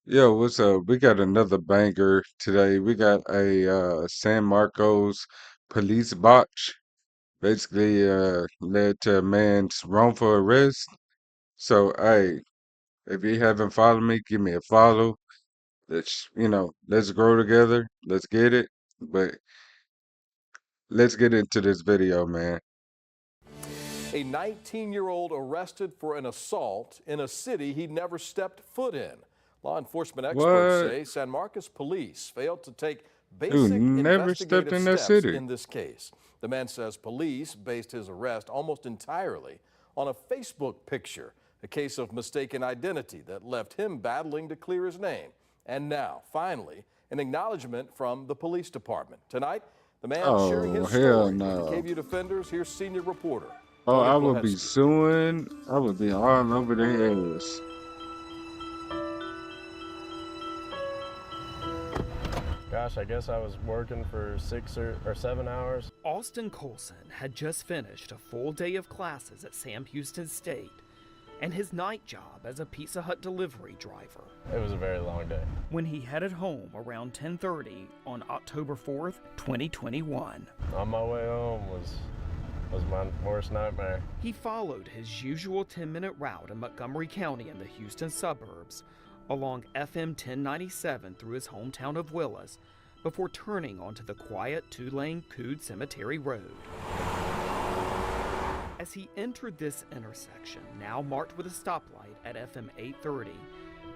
Yo, what's up? We got another banger today. We got a San Marcos police botch, basically led to a man's wrongful arrest. So, hey, if you haven't followed me, give me a follow. Let's grow together. Let's get it. But let's get into this video, man. A 19-year-old arrested for an assault in a city he'd never stepped foot in. Law enforcement experts What? say San Marcos police failed to take Dude, basic never stepped investigative in that steps city. in this case. The man says police based his arrest almost entirely on a Facebook picture, a case of mistaken identity that left him battling to clear his name. And now, finally, an acknowledgement from the police department. Tonight, the man sharing Oh, his hell story with the no. KVU Defenders. Here's senior reporter Oh, Tony I would be Plohetsky. suing. I would be all over their ass. Gosh, I guess I was working for 6 or 7 hours. Austin Colson had just finished a full day of classes at Sam Houston State and his night job as a Pizza Hut delivery driver. It was a very long day. When he headed home around 10:30 on October 4th, 2021. On my way home was my worst nightmare. He followed his usual 10-minute route in Montgomery County in the Houston suburbs along FM 1097 through his hometown of Willis before turning onto the quiet two-lane Coode Cemetery Road. As he entered this intersection, now marked with a stoplight at FM 830,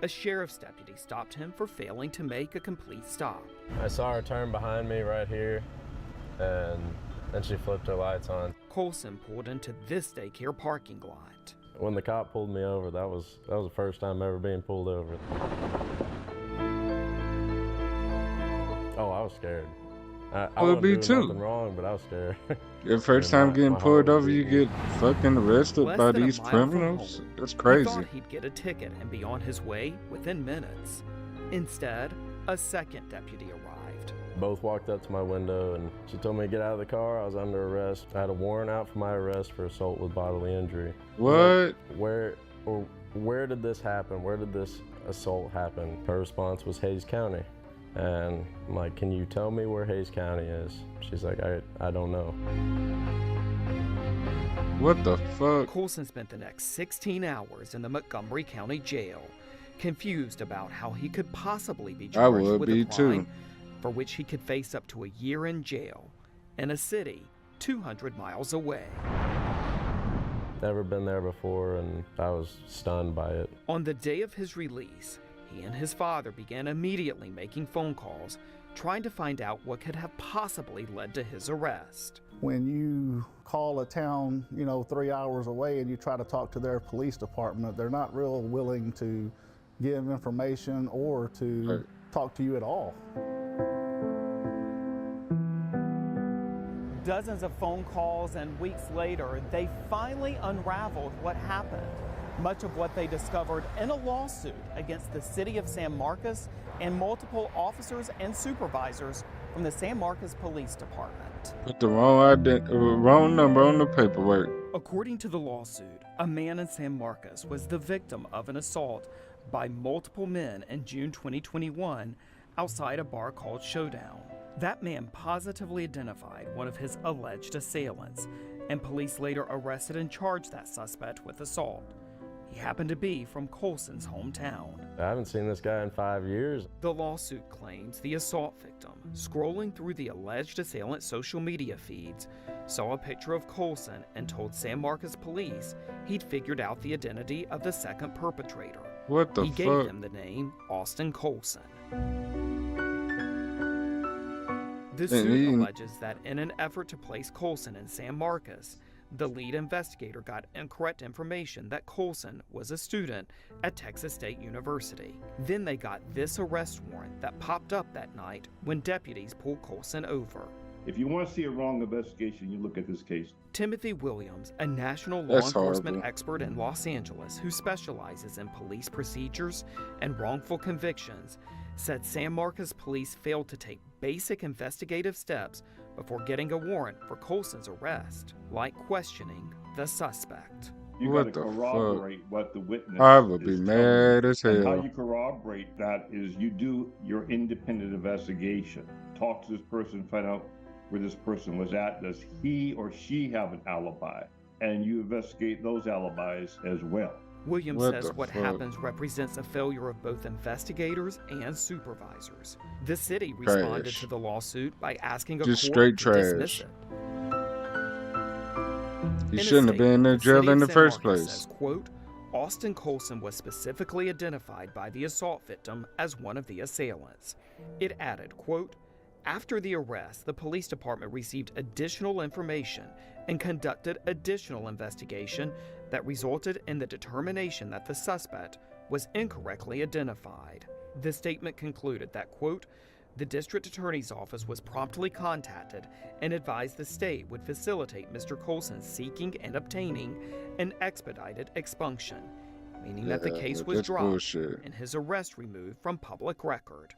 a sheriff's deputy stopped him for failing to make a complete stop. I saw her turn behind me right here, and then she flipped her lights on. Colson pulled into this daycare parking lot. When the cop pulled me over, that was the first time ever being pulled over. Oh, I was scared. I Would wasn't be doing too. nothing wrong, but I was scared. Your first Yeah, time my getting heart pulled was over, you beating. get fucking arrested Less by than a these mile from criminals? home, That's He crazy. thought he'd get a ticket and be on his way within minutes. Instead, a second deputy arrived. Both walked up to my window, and she told me to get out of the car. I was under arrest. I had a warrant out for my arrest for assault with bodily injury. What? Where did this happen? Where did this assault happen? Her response was Hays County. And I'm like, can you tell me where Hays County is? She's like, I don't know. What the fuck? Colson spent the next 16 hours in the Montgomery County Jail, confused about how he could possibly be I charged would with be a crime too. for which he could face up to a year in jail in a city 200 miles away. Never been there before, and I was stunned by it. On the day of his release, he and his father began immediately making phone calls, trying to find out what could have possibly led to his arrest. When you call a town, 3 hours away and you try to talk to their police department, they're not real willing to give information or to talk to you at all. Dozens of phone calls and weeks later, they finally unraveled what happened. Much of what they discovered in a lawsuit against the city of San Marcos and multiple officers and supervisors from the San Marcos Police Department. Put the wrong number on the paperwork. According to the lawsuit, a man in San Marcos was the victim of an assault by multiple men in June 2021 outside a bar called Showdown. That man positively identified one of his alleged assailants, and police later arrested and charged that suspect with assault. He happened to be from Colson's hometown. I haven't seen this guy in 5 years. The lawsuit claims the assault victim, scrolling through the alleged assailant's social media feeds, saw a picture of Colson and told San Marcos police he'd figured out the identity of the second perpetrator. What the He gave fuck? him the name Austin Colson. The And suit he- alleges that in an effort to place Colson in San Marcos, the lead investigator got incorrect information that Colson was a student at Texas State University. Then they got this arrest warrant that popped up that night when deputies pulled Colson over. If you want to see a wrong investigation, you look at this case. Timothy Williams, a national law That's enforcement horrible. expert in Los Angeles who specializes in police procedures and wrongful convictions, said San Marcos police failed to take basic investigative steps before getting a warrant for Colson's arrest, like questioning the suspect. You got to What the fuck? corroborate what the witness I would be is telling you. mad as And how hell. you corroborate that is you do your independent investigation. Talk to this person, find out where this person was at. Does he or she have an alibi? And you investigate those alibis as well. Williams What says the what fuck? happens represents a failure of both investigators and supervisors. The city responded Trash. to the lawsuit by asking a Just court straight to dismiss trash. it. He In a shouldn't have been in statement, jail the city in of the San first Marcos place. says, quote, Austin Colson was specifically identified by the assault victim as one of the assailants. It added, quote, after the arrest, the police department received additional information and conducted additional investigation that resulted in the determination that the suspect was incorrectly identified. The statement concluded that, quote, the district attorney's office was promptly contacted and advised the state would facilitate Mr. Colson's seeking and obtaining an expedited expunction, meaning that the Yeah, case but was that's dropped bullshit. and his arrest removed from public record.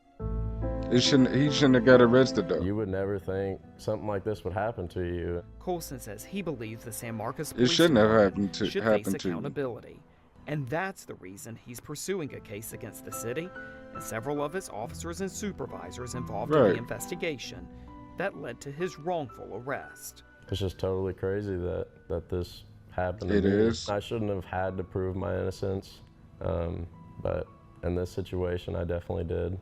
He shouldn't have got arrested though. You would never think something like this would happen to you. Colson says he believes the San Marcos It Police shouldn't have Department happened should face to you. accountability. And that's the reason he's pursuing a case against the city and several of its officers and supervisors involved in Right. the investigation that led to his wrongful arrest. It's just totally crazy that this happened to It me. is. I shouldn't have had to prove my innocence, but in this situation, I definitely did.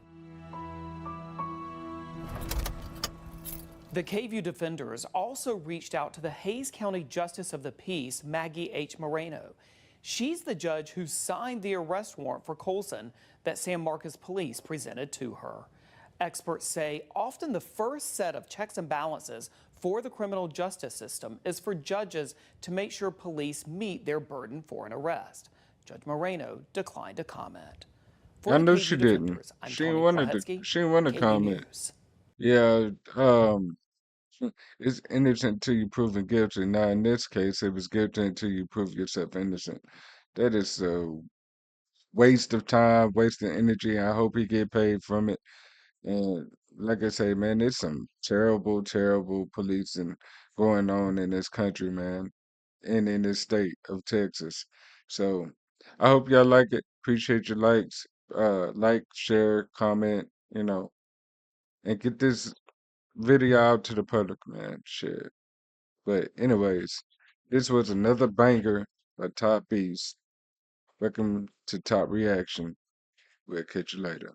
The KVUE defenders also reached out to the Hays County Justice of the Peace, Maggie H. Moreno. She's the judge who signed the arrest warrant for Colson that San Marcos police presented to her. Experts say often the first set of checks and balances for the criminal justice system is for judges to make sure police meet their burden for an arrest. Judge Moreno declined to comment. For I the know KVUE she didn't. defenders, I'm She Tony wanted to. Krahetsky, She wanted to KVUE comment. News. Yeah. It's innocent until you proven guilty. Now in this case, it was guilty until you prove yourself innocent. That is a waste of time, waste of energy. I hope he get paid from it. And like I say, man, there's some terrible, terrible policing going on in this country, man, and in this state of Texas. So I hope y'all like it. Appreciate your likes. Like, share, comment, and get this video out to the public, man. Shit. But anyways, this was another banger by Top Beast. Welcome to Top Reaction. We'll catch you later.